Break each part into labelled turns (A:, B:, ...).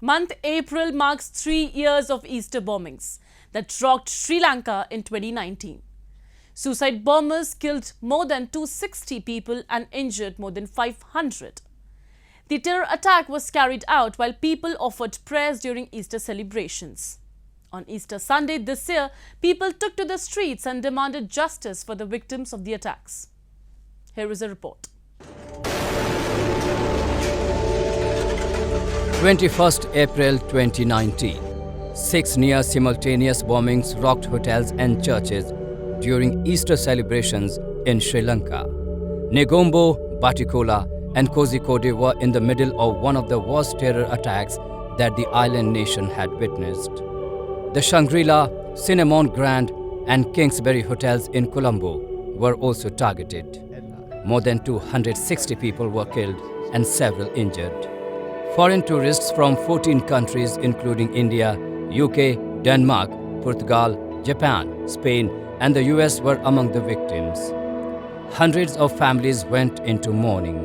A: Month April marks 3 years of Easter bombings that rocked Sri Lanka in 2019. Suicide bombers killed more than 260 people and injured more than 500. The terror attack was carried out while people offered prayers during Easter celebrations. On Easter Sunday this year, people took to the streets and demanded justice for the victims of the attacks. Here is a report.
B: 21st April 2019. 6 near-simultaneous bombings rocked hotels and churches during Easter celebrations in Sri Lanka. Negombo, Batikola and Kozhikode were in the middle of one of the worst terror attacks that the island nation had witnessed. The Shangri-La, Cinnamon Grand and Kingsbury hotels in Colombo were also targeted. More than 260 people were killed and several injured. Foreign tourists from 14 countries including India, UK, Denmark, Portugal, Japan, Spain and the US were among the victims. Hundreds of families went into mourning.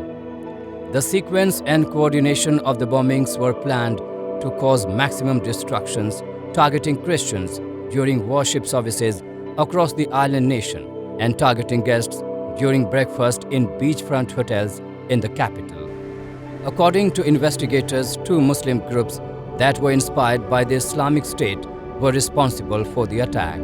B: The sequence and coordination of the bombings were planned to cause maximum destructions, targeting Christians during worship services across the island nation and targeting guests during breakfast in beachfront hotels in the capital. According to investigators, 2 Muslim groups that were inspired by the Islamic State were responsible for the attack.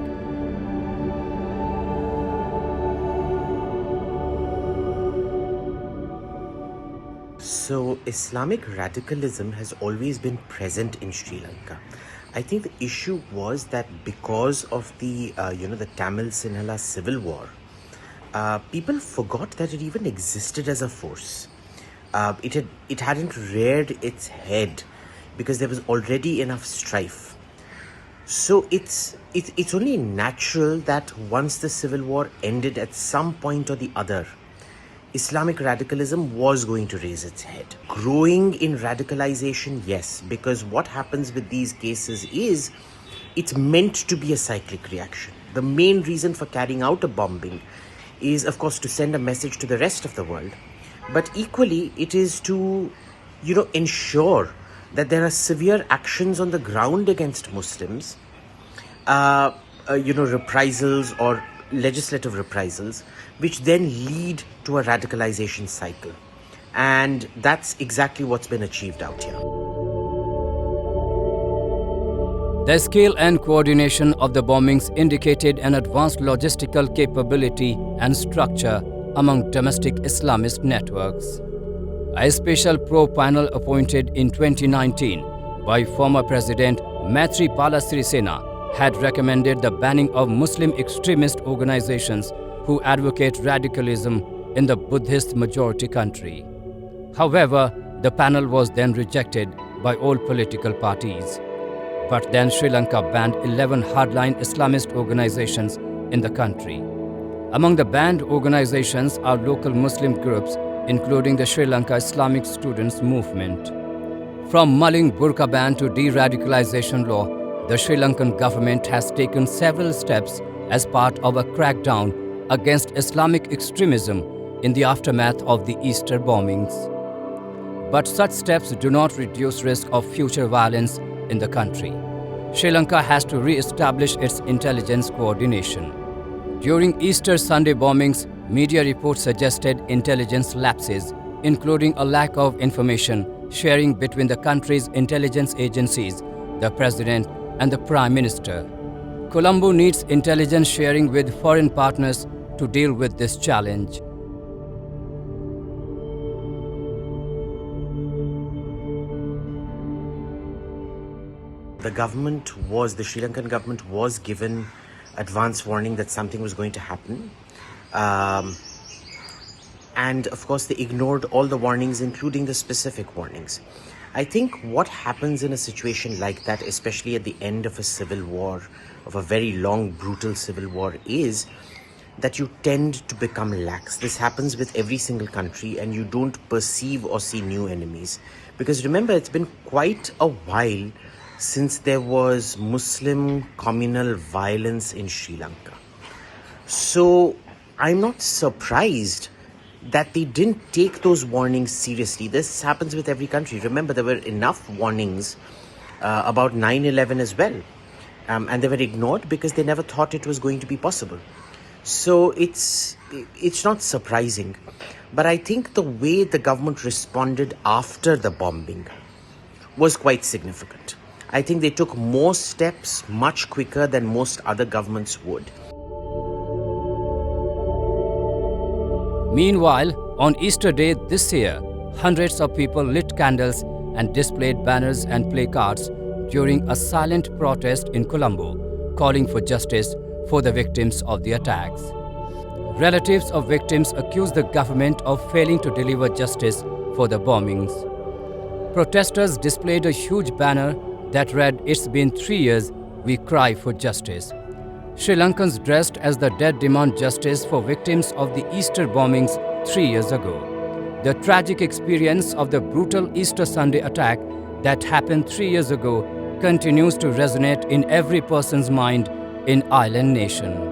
C: So, Islamic radicalism has always been present in Sri Lanka. I think the issue was that because of the Tamil Sinhala civil war, people forgot that it even existed as a force. It hadn't reared its head because there was already enough strife. So it's only natural that once the civil war ended at some point or the other, Islamic radicalism was going to raise its head. Growing in radicalization, yes, because what happens with these cases is it's meant to be a cyclic reaction. The main reason for carrying out a bombing is, of course, to send a message to the rest of the world. But equally, it is to, ensure that there are severe actions on the ground against Muslims, reprisals or legislative reprisals, which then lead to a radicalization cycle. And that's exactly what's been achieved out here.
B: The scale and coordination of the bombings indicated an advanced logistical capability and structure among domestic Islamist networks. A special probe panel appointed in 2019 by former President Maithripala Sirisena had recommended the banning of Muslim extremist organizations who advocate radicalism in the Buddhist majority country. However, the panel was then rejected by all political parties. But then Sri Lanka banned 11 hardline Islamist organizations in the country. Among the banned organizations are local Muslim groups, including the Sri Lanka Islamic Students Movement. From mulling burqa ban to de-radicalization law, the Sri Lankan government has taken several steps as part of a crackdown against Islamic extremism in the aftermath of the Easter bombings. But such steps do not reduce risk of future violence in the country. Sri Lanka has to re-establish its intelligence coordination. During Easter Sunday bombings, media reports suggested intelligence lapses, including a lack of information sharing between the country's intelligence agencies, the President and the Prime Minister. Colombo needs intelligence sharing with foreign partners to deal with this challenge.
C: The Sri Lankan government was given advance warning that something was going to happen. And of course, they ignored all the warnings, including the specific warnings. I think what happens in a situation like that, especially at the end of a civil war, of a very long, brutal civil war, is that you tend to become lax. This happens with every single country, and you don't perceive or see new enemies. Because remember, it's been quite a while since there was Muslim communal violence in Sri Lanka. So I'm not surprised that they didn't take those warnings seriously. This happens with every country. Remember, there were enough warnings about 9/11 as well. And they were ignored because they never thought it was going to be possible. So it's not surprising. But I think the way the government responded after the bombing was quite significant. I think they took more steps much quicker than most other governments would.
B: Meanwhile, on Easter Day this year, hundreds of people lit candles and displayed banners and placards during a silent protest in Colombo, calling for justice for the victims of the attacks. Relatives of victims accused the government of failing to deliver justice for the bombings. Protesters displayed a huge banner that read, "It's been 3 years, we cry for justice." Sri Lankans dressed as the dead demand justice for victims of the Easter bombings 3 years ago. The tragic experience of the brutal Easter Sunday attack that happened 3 years ago continues to resonate in every person's mind in island nation.